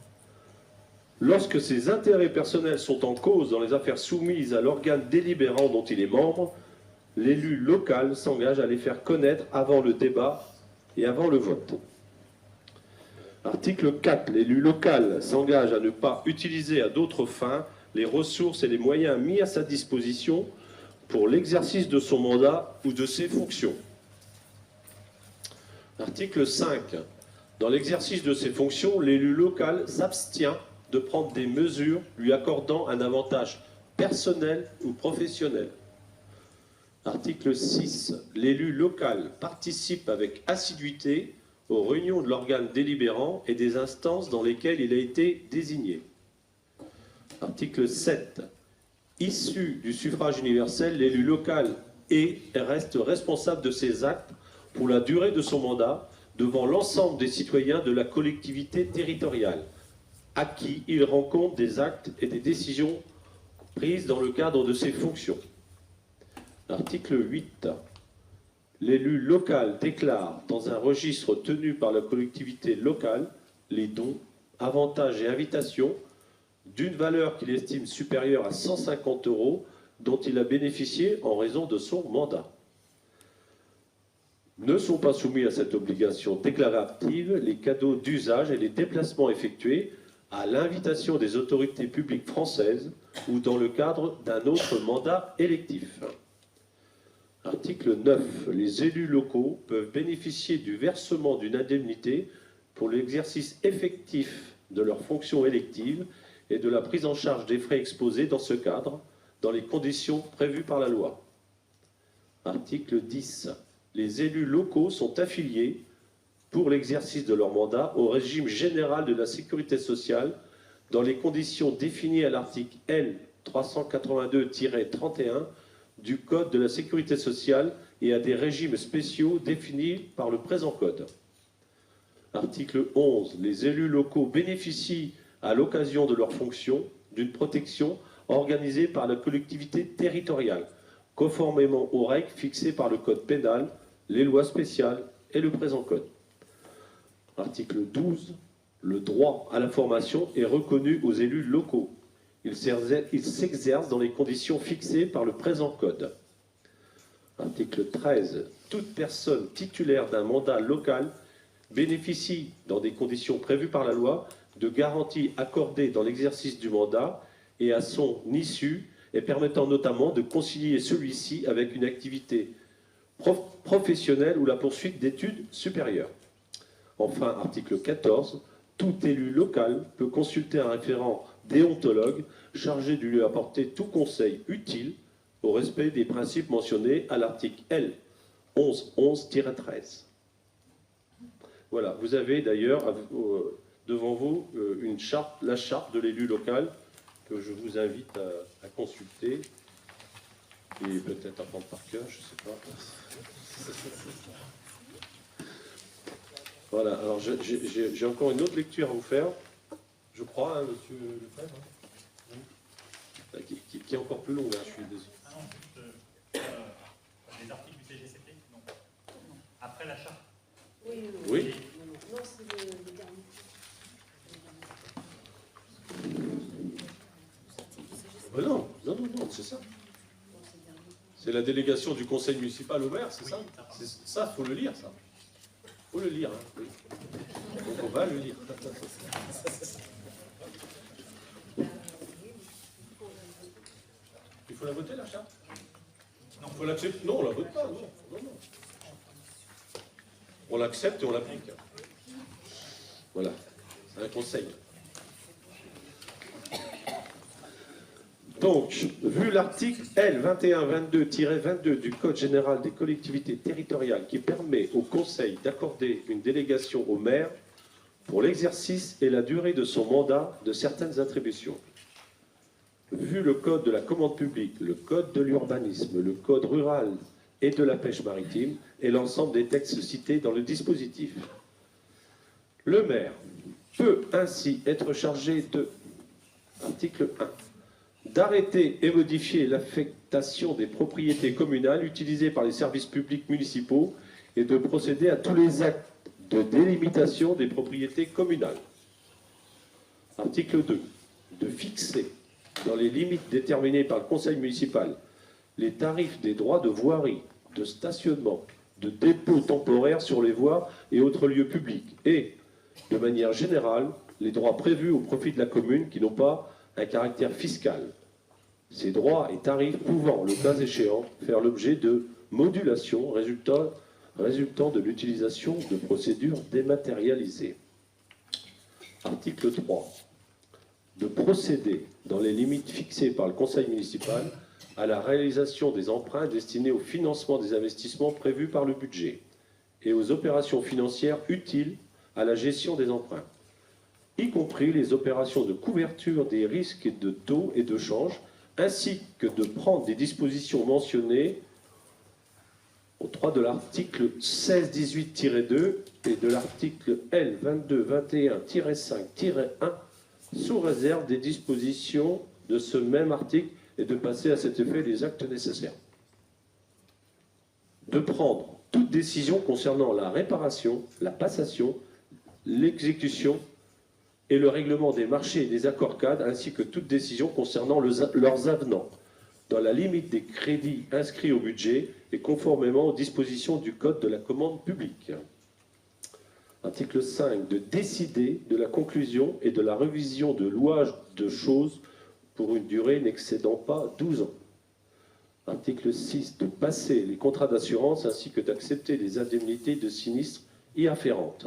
Lorsque ses intérêts personnels sont en cause dans les affaires soumises à l'organe délibérant dont il est membre, l'élu local s'engage à les faire connaître avant le débat et avant le vote. Article 4. L'élu local s'engage à ne pas utiliser à d'autres fins les ressources et les moyens mis à sa disposition pour l'exercice de son mandat ou de ses fonctions. Article 5. Dans l'exercice de ses fonctions, l'élu local s'abstient de prendre des mesures lui accordant un avantage personnel ou professionnel. Article 6. L'élu local participe avec assiduité aux réunions de l'organe délibérant et des instances dans lesquelles il a été désigné. Article 7. Issu du suffrage universel, l'élu local est et reste responsable de ses actes pour la durée de son mandat devant l'ensemble des citoyens de la collectivité territoriale, à qui il rend compte des actes et des décisions prises dans le cadre de ses fonctions. Article 8. L'élu local déclare dans un registre tenu par la collectivité locale les dons, avantages et invitations d'une valeur qu'il estime supérieure à 150 € dont il a bénéficié en raison de son mandat. Ne sont pas soumis à cette obligation déclarative les cadeaux d'usage et les déplacements effectués à l'invitation des autorités publiques françaises ou dans le cadre d'un autre mandat électif. Article 9. Les élus locaux peuvent bénéficier du versement d'une indemnité pour l'exercice effectif de leurs fonctions électives et de la prise en charge des frais exposés dans ce cadre, dans les conditions prévues par la loi. Article 10. Les élus locaux sont affiliés, pour l'exercice de leur mandat, au régime général de la sécurité sociale, dans les conditions définies à l'article L. 382-31 du Code de la sécurité sociale et à des régimes spéciaux définis par le présent Code. Article 11. Les élus locaux bénéficient, à l'occasion de leurs fonctions, d'une protection organisée par la collectivité territoriale, conformément aux règles fixées par le Code pénal, les lois spéciales et le présent Code. Article 12. Le droit à la formation est reconnu aux élus locaux. Il s'exerce dans les conditions fixées par le présent Code. Article 13. Toute personne titulaire d'un mandat local bénéficie, dans des conditions prévues par la loi, de garanties accordées dans l'exercice du mandat et à son issue, et permettant notamment de concilier celui-ci avec une activité professionnelle ou la poursuite d'études supérieures. Enfin, article 14, tout élu local peut consulter un référent déontologue chargé de lui apporter tout conseil utile au respect des principes mentionnés à l'article L. 1111-13. Voilà, vous avez d'ailleurs devant vous une charte, la charte de l'élu local que je vous invite à consulter et peut-être à prendre par cœur, je ne sais pas. Voilà, alors j'ai encore une autre lecture à vous faire, je crois, hein, monsieur Lefebvre, hein, qui est encore plus longue, hein, je suis désolé. Ah non, juste les articles du CGCT, non. Après la charte. Oui. Non, c'est le dernier. Non, c'est ça. C'est la délégation du conseil municipal au maire, c'est ça? Ça, il faut le lire, ça. Il faut le lire. Hein. Oui. Donc on va le lire. Il faut la voter, la charte? Non, il faut l'accepter. Non, on la vote pas. Non. On l'accepte et on l'applique. Voilà. C'est un conseil. Donc, vu l'article L 2122-22 du Code général des collectivités territoriales qui permet au Conseil d'accorder une délégation au maire pour l'exercice et la durée de son mandat de certaines attributions, vu le Code de la commande publique, le Code de l'urbanisme, le Code rural et de la pêche maritime et l'ensemble des textes cités dans le dispositif, le maire peut ainsi être chargé de, article 1, d'arrêter et modifier l'affectation des propriétés communales utilisées par les services publics municipaux et de procéder à tous les actes de délimitation des propriétés communales. Article 2. De fixer, dans les limites déterminées par le conseil municipal, les tarifs des droits de voirie, de stationnement, de dépôt temporaire sur les voies et autres lieux publics et, de manière générale, les droits prévus au profit de la commune qui n'ont pas un caractère fiscal. Ces droits et tarifs pouvant, le cas échéant, faire l'objet de modulations résultant de l'utilisation de procédures dématérialisées. Article 3. De procéder, dans les limites fixées par le conseil municipal, à la réalisation des emprunts destinés au financement des investissements prévus par le budget et aux opérations financières utiles à la gestion des emprunts, y compris les opérations de couverture des risques de taux et de change, ainsi que de prendre des dispositions mentionnées au 3 de l'article 1618-2 et de l'article L 2221-5-1 sous réserve des dispositions de ce même article et de passer à cet effet les actes nécessaires. De prendre toute décision concernant la réparation, la passation, l'exécution et le règlement des marchés et des accords cadres, ainsi que toute décision concernant leurs avenants, dans la limite des crédits inscrits au budget et conformément aux dispositions du Code de la commande publique. Article 5. De décider de la conclusion et de la révision de louages de choses pour une durée n'excédant pas 12 ans. Article 6. De passer les contrats d'assurance ainsi que d'accepter les indemnités de sinistres y afférentes.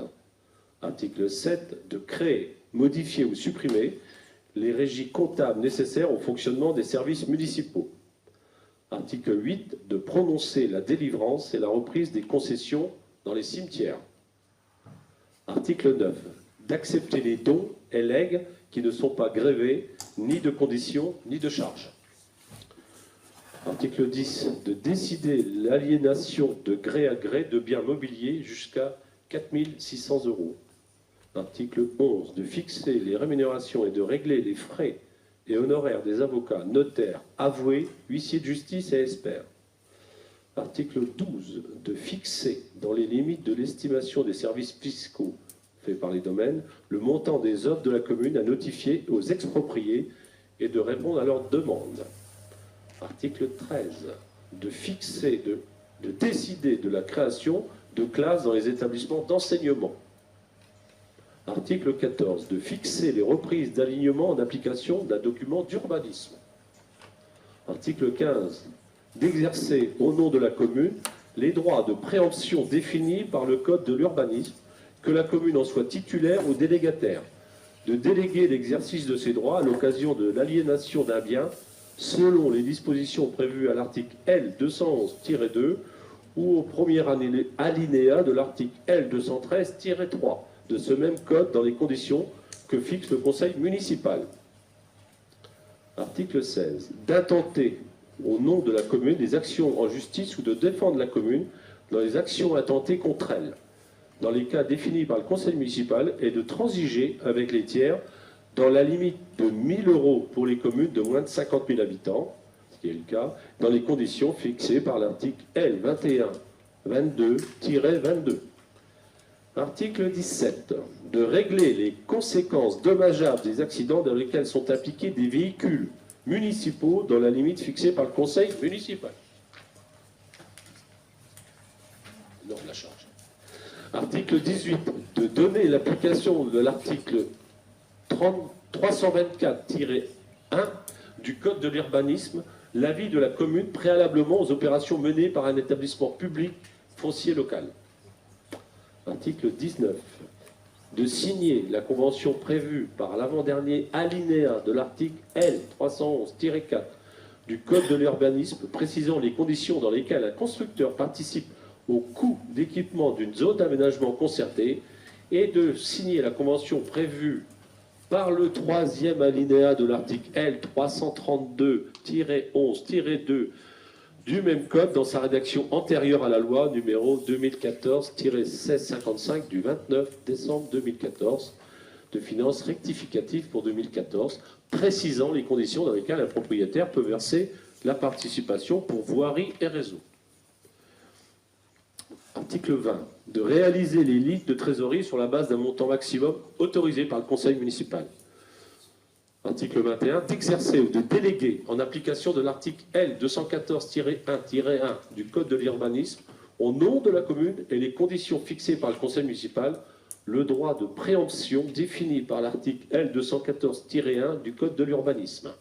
Article 7. De créer, modifier ou supprimer les régies comptables nécessaires au fonctionnement des services municipaux. Article 8. De prononcer la délivrance et la reprise des concessions dans les cimetières. Article 9. D'accepter les dons et legs qui ne sont pas grévés ni de conditions ni de charges. Article 10. De décider l'aliénation de gré à gré de biens mobiliers jusqu'à 4 600 €. Article 11. De fixer les rémunérations et de régler les frais et honoraires des avocats, notaires, avoués, huissiers de justice et experts. Article 12. De fixer, dans les limites de l'estimation des services fiscaux faits par les domaines, le montant des œuvres de la commune à notifier aux expropriés et de répondre à leurs demandes. Article 13. De fixer, de décider de la création de classes dans les établissements d'enseignement. Article 14. De fixer les reprises d'alignement en application d'un document d'urbanisme. Article 15. D'exercer au nom de la commune les droits de préemption définis par le Code de l'urbanisme, que la commune en soit titulaire ou délégataire. De déléguer l'exercice de ces droits à l'occasion de l'aliénation d'un bien selon les dispositions prévues à l'article L. 211-2 ou au premier alinéa de l'article L. 213-3 de ce même code dans les conditions que fixe le conseil municipal. Article 16. D'intenter au nom de la commune des actions en justice ou de défendre la commune dans les actions intentées contre elle, dans les cas définis par le conseil municipal, et de transiger avec les tiers dans la limite de 1 000 € pour les communes de moins de 50 000 habitants, ce qui est le cas, dans les conditions fixées par l'article L. 21-22-22. Article 17. De régler les conséquences dommageables des accidents dans lesquels sont impliqués des véhicules municipaux dans la limite fixée par le conseil municipal. Non, la charge. Article 18. De donner l'application de l'article 324-1 du Code de l'urbanisme, l'avis de la commune préalablement aux opérations menées par un établissement public foncier local. Article 19. De signer la convention prévue par l'avant-dernier alinéa de l'article L. 311-4 du Code de l'urbanisme précisant les conditions dans lesquelles un constructeur participe au coût d'équipement d'une zone d'aménagement concertée, et de signer la convention prévue par le troisième alinéa de l'article L. 332-11-2 du même code dans sa rédaction antérieure à la loi numéro 2014-1655 du 29 décembre 2014 de finances rectificatives pour 2014, précisant les conditions dans lesquelles un propriétaire peut verser la participation pour voirie et réseau. Article 20. De réaliser les lits de trésorerie sur la base d'un montant maximum autorisé par le conseil municipal. Article 21. D'exercer ou de déléguer, en application de l'article L. 214-1-1 du Code de l'urbanisme, au nom de la commune et les conditions fixées par le conseil municipal, le droit de préemption défini par l'article L. 214-1 du Code de l'urbanisme.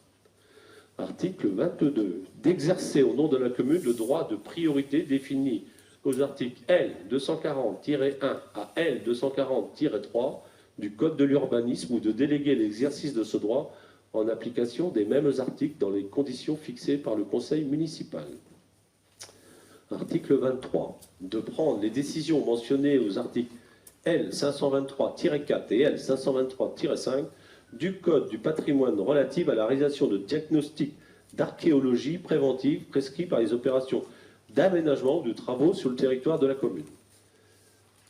Article 22. D'exercer au nom de la commune le droit de priorité défini aux articles L. 240-1 à L. 240-3 du Code de l'urbanisme, ou de déléguer l'exercice de ce droit en application des mêmes articles dans les conditions fixées par le conseil municipal. Article 23. De prendre les décisions mentionnées aux articles L. 523-4 et L. 523-5 du Code du patrimoine relatives à la réalisation de diagnostics d'archéologie préventive prescrits par les opérations d'aménagement ou de travaux sur le territoire de la commune.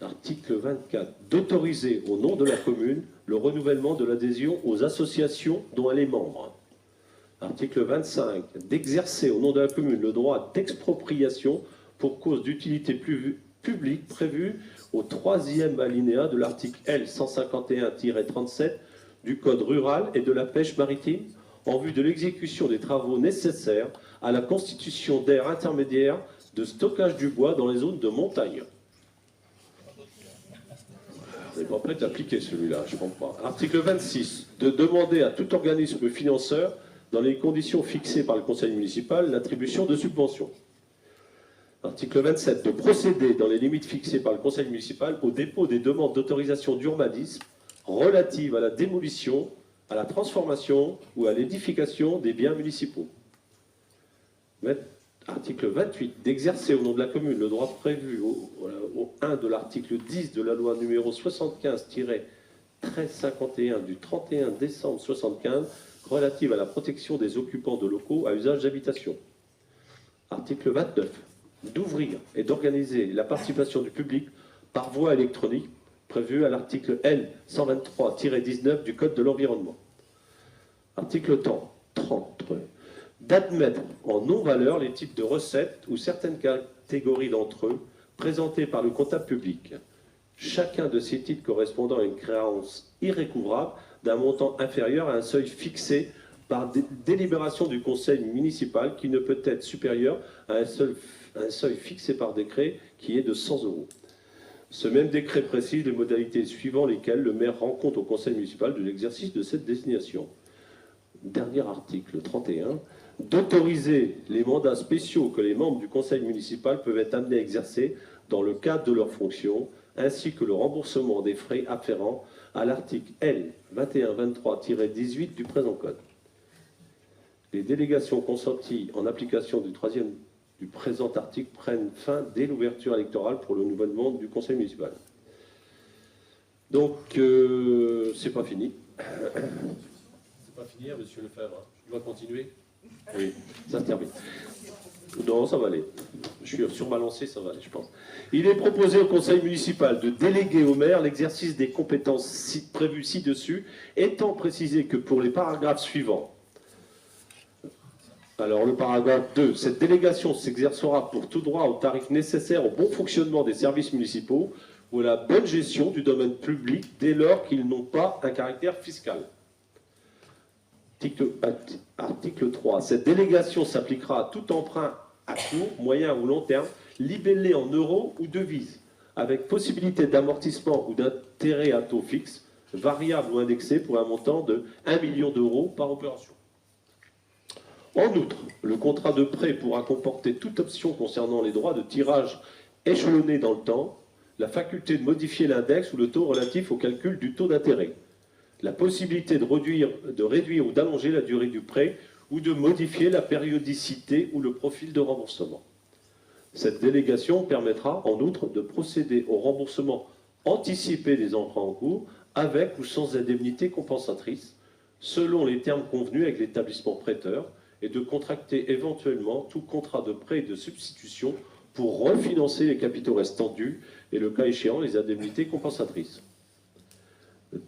Article 24. D'autoriser au nom de la commune le renouvellement de l'adhésion aux associations dont elle est membre. Article 25. D'exercer au nom de la commune le droit d'expropriation pour cause d'utilité publique prévu au troisième alinéa de l'article L. 151-37 du Code rural et de la pêche maritime en vue de l'exécution des travaux nécessaires à la constitution d'aires intermédiaires de stockage du bois dans les zones de montagne. Vous n'êtes pas prêt à appliquer celui-là, je comprends. Article 26. De demander à tout organisme financeur, dans les conditions fixées par le conseil municipal, l'attribution de subventions. Article 27. De procéder, dans les limites fixées par le conseil municipal, au dépôt des demandes d'autorisation d'urbanisme relatives à la démolition, à la transformation ou à l'édification des biens municipaux. Article 28. D'exercer au nom de la commune le droit prévu au 1 de l'article 10 de la loi numéro 75-1351 du 31 décembre 1975 relative à la protection des occupants de locaux à usage d'habitation. Article 29. D'ouvrir et d'organiser la participation du public par voie électronique prévue à l'article L. 123-19 du Code de l'environnement. Article 30. D'admettre en non-valeur les types de recettes ou certaines catégories d'entre eux présentés par le comptable public. Chacun de ces titres correspondant à une créance irrécouvrable d'un montant inférieur à un seuil fixé par délibération du conseil municipal qui ne peut être supérieur à un seuil fixé par décret qui est de 100 €. Ce même décret précise les modalités suivant lesquelles le maire rend compte au conseil municipal de l'exercice de cette désignation. Dernier article 31, d'autoriser les mandats spéciaux que les membres du conseil municipal peuvent être amenés à exercer dans le cadre de leurs fonctions, ainsi que le remboursement des frais afférents à l'article L 2123-18 du présent code. Les délégations consenties en application du présent article prennent fin dès l'ouverture électorale pour le renouvellement du conseil municipal. Donc, c'est pas fini. C'est pas fini, monsieur Lefebvre. Je dois continuer? Oui, ça se termine. Non, ça va aller. Je suis surbalancé, ça va aller, je pense. Il est proposé au conseil municipal de déléguer au maire l'exercice des compétences prévues ci-dessus, étant précisé que pour les paragraphes suivants, alors le paragraphe 2, cette délégation s'exercera pour tout droit au tarif nécessaire au bon fonctionnement des services municipaux ou à la bonne gestion du domaine public dès lors qu'ils n'ont pas un caractère fiscal. Article 3. Cette délégation s'appliquera à tout emprunt à court, moyen ou long terme, libellé en euros ou devises, avec possibilité d'amortissement ou d'intérêt à taux fixe, variable ou indexé pour un montant de 1 million d'euros par opération. En outre, le contrat de prêt pourra comporter toute option concernant les droits de tirage échelonnés dans le temps, la faculté de modifier l'index ou le taux relatif au calcul du taux d'intérêt, la possibilité de réduire ou d'allonger la durée du prêt ou de modifier la périodicité ou le profil de remboursement. Cette délégation permettra en outre de procéder au remboursement anticipé des emprunts en cours avec ou sans indemnité compensatrice, selon les termes convenus avec l'établissement prêteur, et de contracter éventuellement tout contrat de prêt et de substitution pour refinancer les capitaux restants dus et, le cas échéant, les indemnités compensatrices.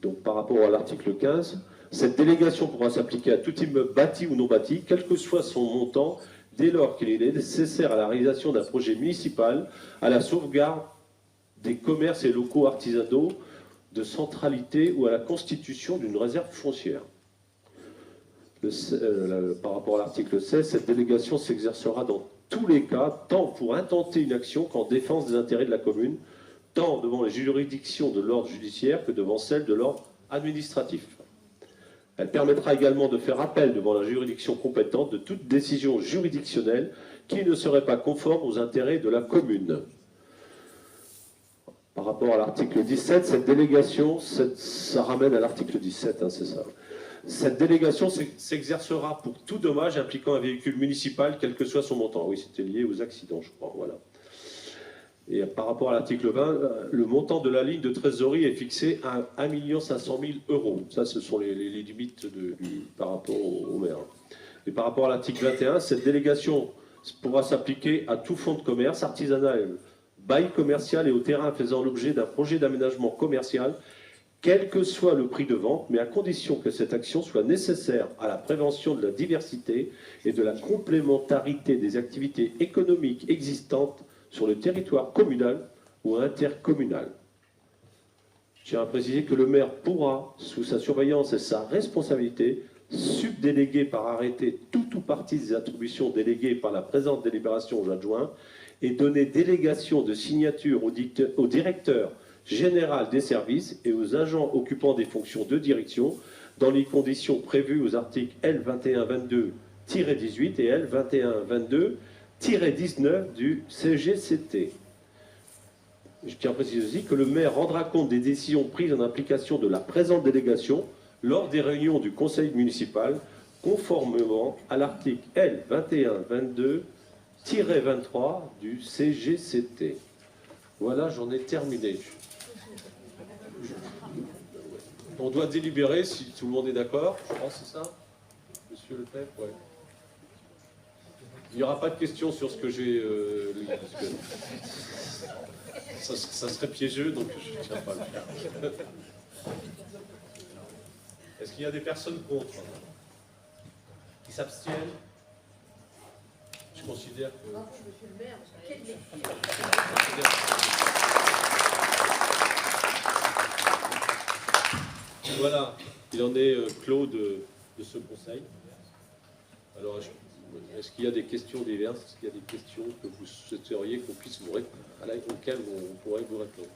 Donc, par rapport à l'article 15, cette délégation pourra s'appliquer à tout immeuble bâti ou non bâti, quel que soit son montant, dès lors qu'il est nécessaire à la réalisation d'un projet municipal, à la sauvegarde des commerces et locaux artisanaux de centralité ou à la constitution d'une réserve foncière. Par rapport à l'article 16, cette délégation s'exercera dans tous les cas, tant pour intenter une action qu'en défense des intérêts de la commune, tant devant les juridictions de l'ordre judiciaire que devant celles de l'ordre administratif. Elle permettra également de faire appel devant la juridiction compétente de toute décision juridictionnelle qui ne serait pas conforme aux intérêts de la commune. Par rapport à l'article 17, cette délégation, ça ramène à l'article 17, hein, c'est ça. Cette délégation s'exercera pour tout dommage impliquant un véhicule municipal, quel que soit son montant. Oui, c'était lié aux accidents, je crois. Voilà. Et par rapport à l'article 20, le montant de la ligne de trésorerie est fixé à 1 500 000 €. Ça, ce sont les limites par rapport au maire. Et par rapport à l'article 21, cette délégation pourra s'appliquer à tout fonds de commerce, artisanal, bail commercial et au terrain faisant l'objet d'un projet d'aménagement commercial, quel que soit le prix de vente, mais à condition que cette action soit nécessaire à la prévention de la diversité et de la complémentarité des activités économiques existantes sur le territoire communal ou intercommunal. Je tiens à préciser que le maire pourra, sous sa surveillance et sa responsabilité, subdéléguer par arrêté tout ou partie des attributions déléguées par la présente délibération aux adjoints et donner délégation de signature au directeur général des services et aux agents occupant des fonctions de direction dans les conditions prévues aux articles L 2122-18 et L 2122-19 du CGCT. Je tiens à préciser aussi que le maire rendra compte des décisions prises en application de la présente délégation lors des réunions du conseil municipal, conformément à l'article L 2122-23 du CGCT. Voilà, j'en ai terminé. On doit délibérer si tout le monde est d'accord. Je pense que c'est ça, monsieur Lefebvre. Ouais. Il n'y aura pas de questions sur ce que j'ai lu, parce que ça serait piégeux, donc je ne tiens pas à le faire. Est-ce qu'il y a des personnes contre? Qui s'abstiennent? Je considère que... Monsieur le maire, quel métier. Voilà, il en est clos de ce conseil. Alors, est-ce qu'il y a des questions diverses? Est-ce qu'il y a des questions que vous souhaiteriez qu'on puisse vous répondre, auxquelles on pourrait vous répondre?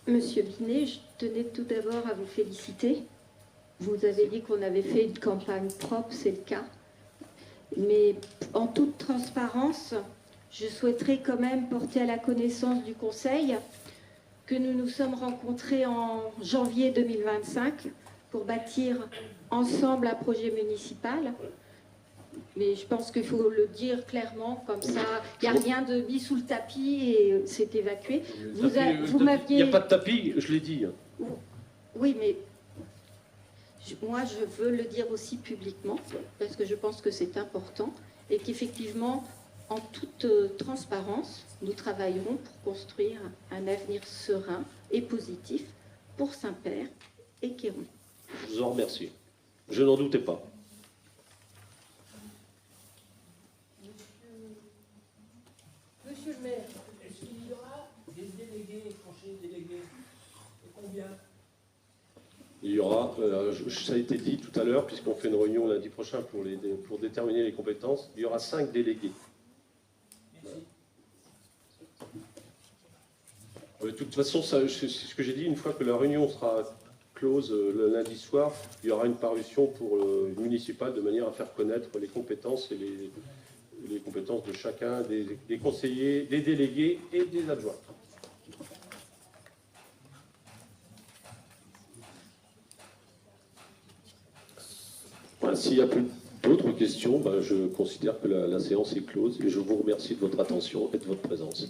Monsieur Binet, je tenais tout d'abord à vous féliciter. Vous avez dit qu'on avait fait une campagne propre, c'est le cas. Mais en toute transparence, je souhaiterais quand même porter à la connaissance du Conseil que nous nous sommes rencontrés en janvier 2025 pour bâtir ensemble un projet municipal. Mais je pense qu'il faut le dire clairement, comme ça, il n'y a rien de mis sous le tapis et c'est évacué. Vous Il m'aviez... n'y a pas de tapis, je l'ai dit. Oui, mais moi, je veux le dire aussi publiquement, parce que je pense que c'est important, et qu'effectivement, en toute transparence, nous travaillerons pour construire un avenir serein et positif pour Saint-Père et Queyron. Je vous en remercie. Je n'en doutais pas. Monsieur le maire, est-ce qu'il y aura des délégués, conseillers délégués? Et combien? Il y aura, ça a été dit tout à l'heure, puisqu'on fait une réunion lundi prochain pour déterminer les compétences, il y aura 5 délégués. Merci. De toute façon, c'est ce que j'ai dit, une fois que la réunion sera close le lundi soir, il y aura une parution pour le municipal de manière à faire connaître les compétences et les compétences de chacun des conseillers, des délégués et des adjoints. Voilà, s'il n'y a plus d'autres questions, je considère que la séance est close et je vous remercie de votre attention et de votre présence.